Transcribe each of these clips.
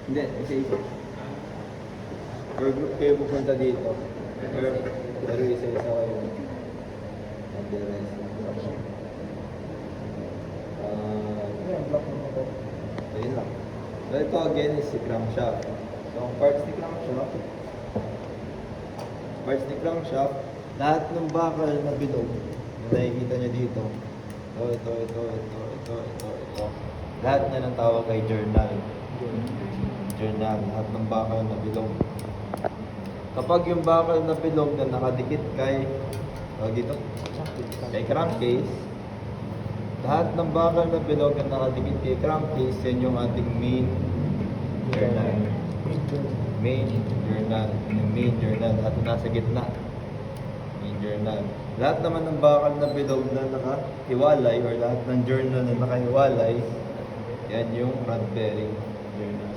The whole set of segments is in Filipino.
Hindi, isa-isa. Per group kayo pupunta dito. Pero isa-isa kayo. And the rest. Ayun lang. Well, ito again is si crankshaft. So, ang parts ni crankshaft, lahat ng bakal na bilog na nakikita nyo dito, ito. Lahat niya ng tawag ay journal. Lahat ng bakal na bilog. Kapag yung bakal na bilog na nakadikit kay crankcase, lahat ng bakal na bilog na nakadikit kay crankcase, yan yung ating main journal. Yung main journal, lahat na nasa gitna. Main journal. Lahat naman ng bakal na bilog na nakahiwalay or lahat ng journal na nakahiwalay, yan yung rod bearing journal.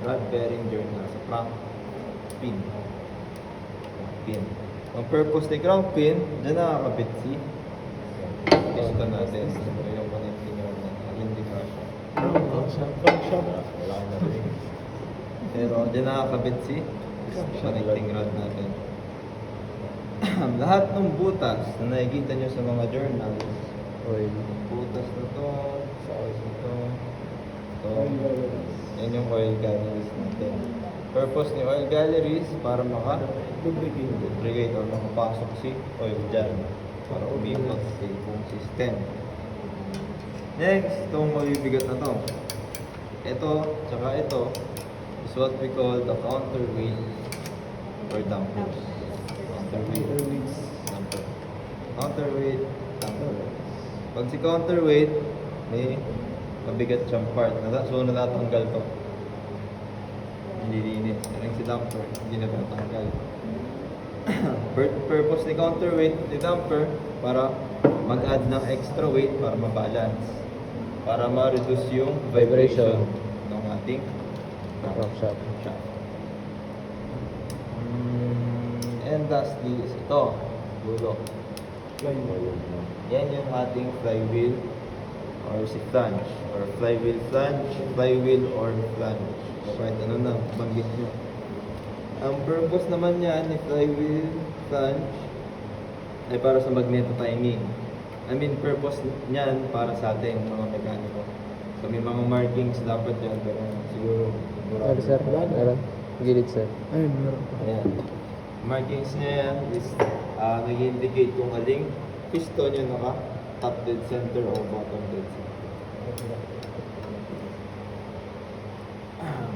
Rod bearing journal sa crank pin. Ang purpose ni crank pin, dyan nakakabit si piston natin. Ito yung connecting rod natin. Hindi ka siya. Wala ka na rin. Pero dyan nakakabit si connecting rod natin. Lahat ng butas na nakikita nyo sa mga journals, butas na to, size na to, yan yung oil galleries natin. Purpose ni oil galleries para maka-lubricate or makapasok si oil dyan para umikot sa buong system. Next, itong mabibigat na to. Ito, tsaka ito is what we call the counterweight or dampers. Counterweight damper. Pag si counterweight, may mabigat siyang part. So, natatanggal to. Nililinis. Yan si damper. Hindi na natatanggal. Purpose ni counterweight ni damper para mag-add ng extra weight para ma-balance. Para ma-reduce yung vibration ng ating crankshaft. And lastly is ito. Dulo. Yan yung ating flywheel or si flange or flywheel or flange. Kahit ano na, banggit nyo. Ang purpose naman yan ni flywheel flange ay para sa magneto timing. Purpose niyan para sa ating mga mekaniko. So may mga markings dapat yan, pero siguro Sir, meron. Gilid, sir. ayan. Markings niya yan is nag-indicate kung aling piston yung naka-top dead center o bottom dead center.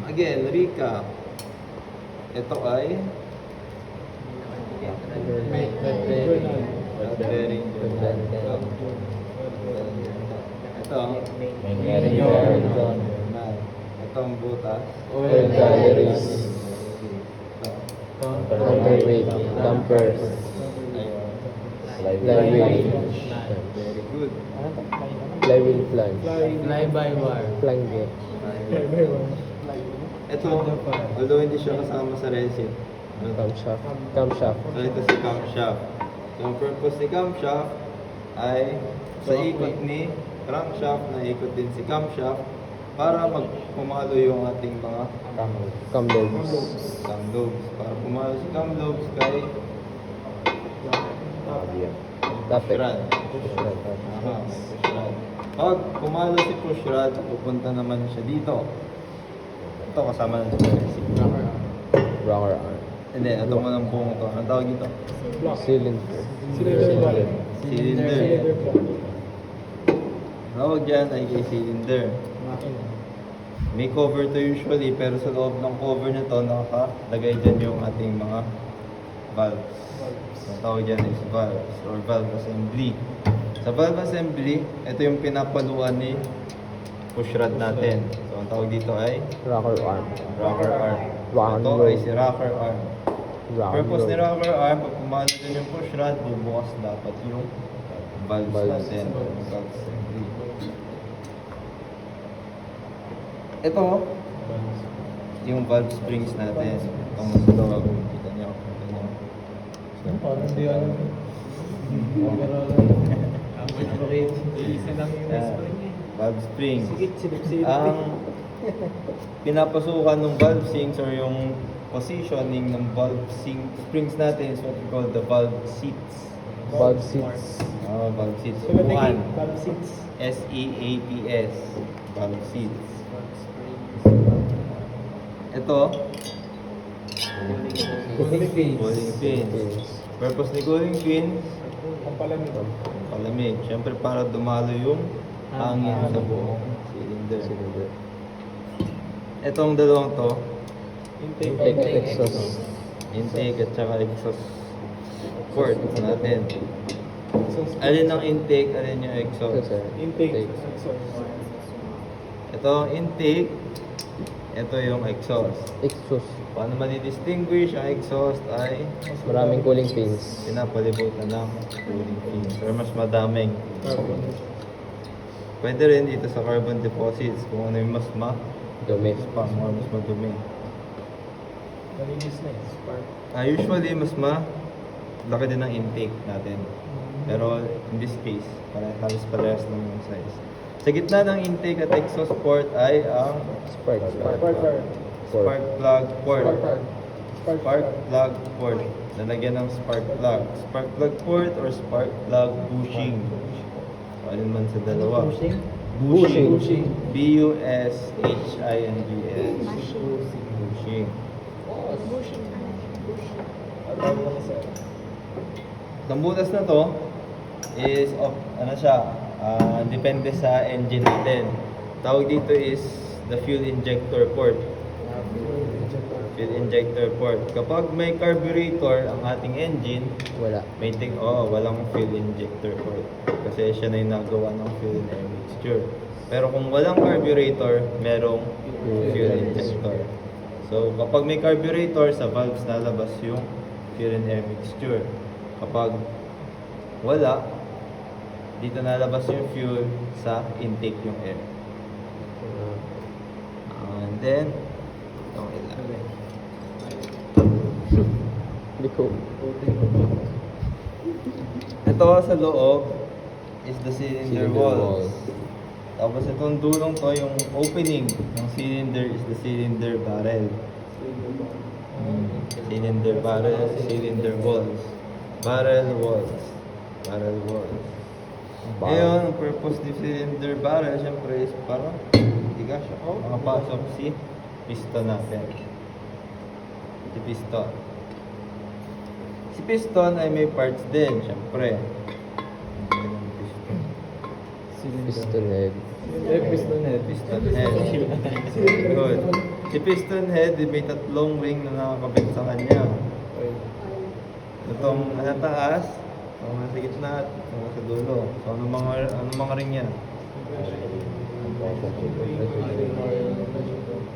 Again, recap. Ito ay rod bearing. Ito ito ang butas. Oil galleries. Counterweight, dampers, flywheel, Very good. flywheel flange, Fly-by-wire. flange, Ito, although hindi siya kasama sa resin. camshaft, So ito si camshaft. So ang purpose ni camshaft ay sa ikot ni crankshaft na ikot din si camshaft para pumalo yung ating mga cam lobes, cam lobes. Para pumalo si cam lobes kay tapet, pushrod. Aha, may pushrod. Pag pumalo si pushrod, pupunta naman siya dito. Ito kasama na sa resin. rocker arm, Hindi, ito mo ng buong ito. Anong tawag dito? cylinder, Cylinder. Tawag dyan ay kay cylinder. May cover to usually, pero sa loob ng cover na to, nakalagay dyan yung ating mga valves. Ang tawag dyan is valves or valve assembly. Sa valve assembly, ito yung pinapaluan ni pushrod natin. So, ang tawag dito ay rocker arm, rocker arm. Rocker Ito arm. ay si rocker arm. Purpose ni rocker arm, pag pumalo din yung pushrod, bubukas dapat yung valves natin. Valve assembly. Ito, yung valve springs natin. Itong dog. Kita nyo. Parang hindi ano. Pero, lang yung Yan. spring eh. Valve springs. Sige, silip-silip. Ang pinapasukan ng valve sinks or yung positioning ng valve springs natin is what we call the valve seats. Valve seats. Valve seats. So, what Upuan. valve seats. SEATS. Valve seats. Ito, Cooling fins. cooling fins. Purpose ni cooling fins, Ang palamig. palamig. Siyempre para dumalo yung hangin sa buong cylinder. Cylinder. Itong dalawang to, Intake, exhaust. intake at saka exhaust port natin. Alin ang intake, alin yung Ito, exhaust. sir. Intake. Ito ang intake, ito yung exhaust. Exhaust. Paano madi-distinguish ang exhaust ay Maraming cooling pins. pinapalibutan ng cooling fins or mas madaming. Pwede rin dito sa carbon deposits kung ano yung mas Dumi. spam or mas madumi. Malinis na eh. Spark. Usually, mas laki din ang intake natin. Pero in this case, halos parehas lang yung size. Sa gitna ng intake at exhaust port ay ang Spark. Spark. spark plug port. Spark. Spark plug port. Lalagyan ng spark plug. Spark plug port or spark plug bushing. O, alin man sa dalawa. Bushing. Bushing. B-U-S-H-I-N-G-S. Bushing. Ang tawag naman sa Itong butas na to is depende sa engine natin. Tawag dito is the fuel injector port. Fuel injector port. Kapag may carburetor ang ating engine, Wala. walang fuel injector port. Kasi siya na yung nagawa ng fuel and air mixture. Pero kung walang carburetor, merong fuel injector. So, kapag may carburetor, sa valves nalabas yung fuel and air mixture. Kapag wala, dito nalabas yung fuel sa intake yung air. And then, okay lang. Liko. Ito sa loob is the cylinder Cylinder walls. walls. Tapos itong dulong to, yung opening ng cylinder is the cylinder barrel. Cylinder barrel, cylinder walls. Barrel walls. Barrel walls. Ngayon, ang purpose ni cylinder barrel, syempre is para tiga siya. Makapasok si piston natin. Si piston. Si piston ay may parts din, syempre. Piston head. piston head. Piston head. Good. Si piston head, may tatlong ring na nakakabit sa kanya. Itong nasa taas, itong nasa gitna, at itong nasa dulo. So, ano mga ring yan?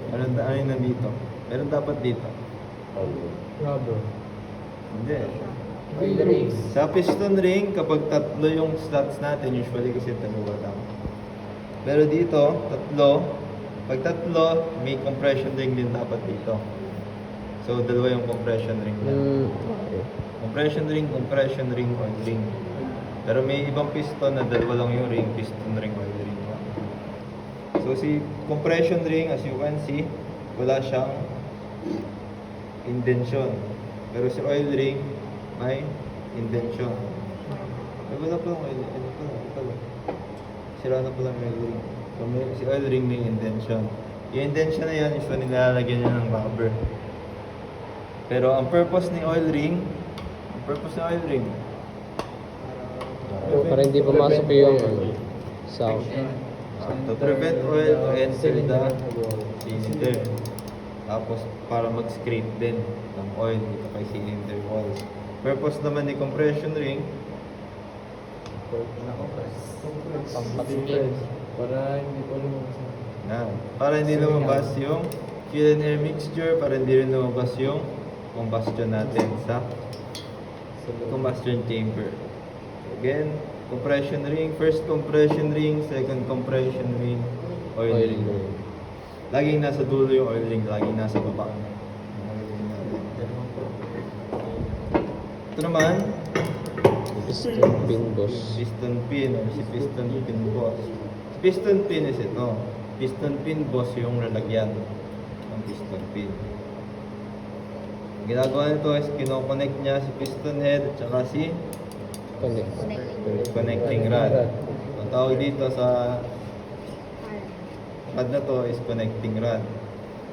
Ano yung nandito? Meron dapat dito. Rubber. Hindi. Rings. Sa piston ring, kapag tatlo yung slots natin, usually kasi dalawa lang. Pero dito, tatlo. Pag tatlo, may compression ring din dapat dito. So, dalawa yung compression ring na. Okay. Compression ring, oil ring. Pero may ibang piston na dalawa lang yung ring, piston ring, oil ring. So, si compression ring, as you can see, wala siyang indention. Pero si oil ring, may indention. Ay, wala pa lang oil ring. Ito pala. Sira na pala yung oil ring. So, si oil ring may indention. Yung indention na yan, usually nilalagyan niya ng rubber. Pero ang purpose ni oil ring, Para hindi pumasok yung sound. to prevent oil to enter the cylinder. Tapos para mag-scrape din ng oil dito kay cylinder walls. Purpose naman ni compression ring, para hindi lumabas yung fuel and air mixture, para hindi rin lumabas yung combustion natin sa combustion chamber. Again, compression ring, first compression ring, second compression ring, oil ring. Laging nasa dulo yung oil ring, laging nasa baba. Ito naman, Piston pin boss. Piston pin or si piston pin boss. Si piston pin is ito. Piston pin boss yung lalagyan ng piston pin. Ang ginagawa nito is kinoconnect niya si piston head at saka si Connect. connecting rod. Ang tawag dito sa rod na to is connecting rod.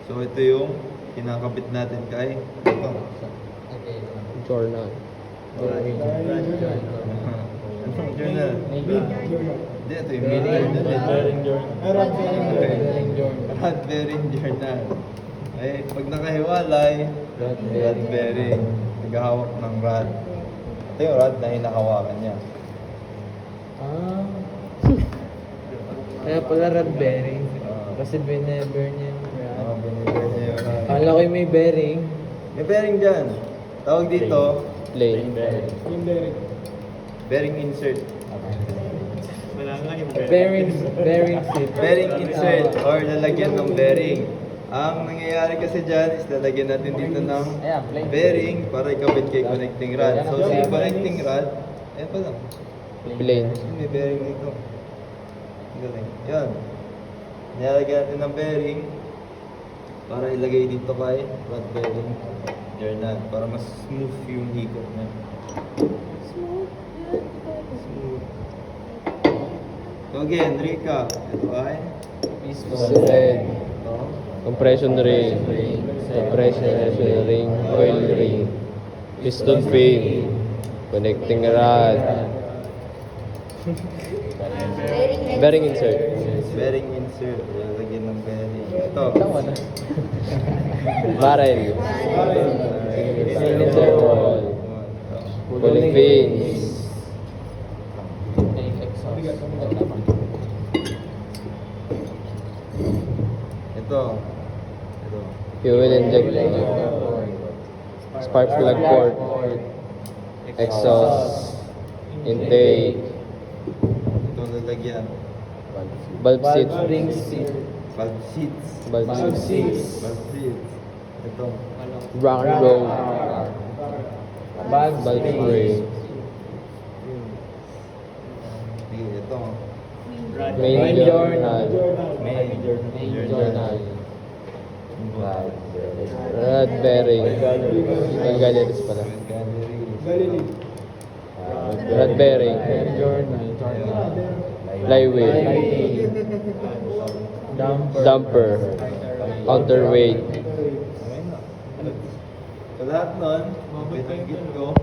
So ito yung kinakabit natin kay ito. Journal. Anong journal? Hindi, ito yung meaning ng journal. Rod bearing journal. Ay, pag nakahiwalay, rod bearing. Naghahawak ng rod. Ito yung rod na hinahawakan niya. Kaya pala rod bearing. Ah. Kasi bineber niya yung rod. Binibigyan niya yung rod. Kala ko yung may bearing. May bearing dyan. Tawag dito, Plane. bearing insert. Bearing seat. Bearing insert or lalagyan ng bearing. Ang nangyayari kasi dyan is lalagyan natin dito ng bearing para ikabit kay connecting rod. So si connecting rod, ayan pa lang. Plane. May bearing dito. Ang galing. Yan. Nilalagyan natin ng bearing para ilagay dito kay rod bearing journal para mas smooth yung ikot niya. Smooth. So again, recap. Ito ay Piston head. ito. Compression ring. Compression ring. Oil ring. Piston pin. Connecting rod. Bearing insert. Bearing insert. Lalagyan ng bearing. Ito. Barrel. Servo. Cooling fins. Ito. Ito. Fuel injector. Spark plug port. Exhaust. Intake. Ito lalagyan. Valve seat. Ring seat. Valve seats. Valve seat. Valve seats. Ito. Rock and roll. Valve Valve spray. Ito. Main journal. Main Journal. Rod bearing. Yung galleries pala. Rod bearing. Flywheel. Dumper. Counterweight. Sa lahat nun, binanggit ko,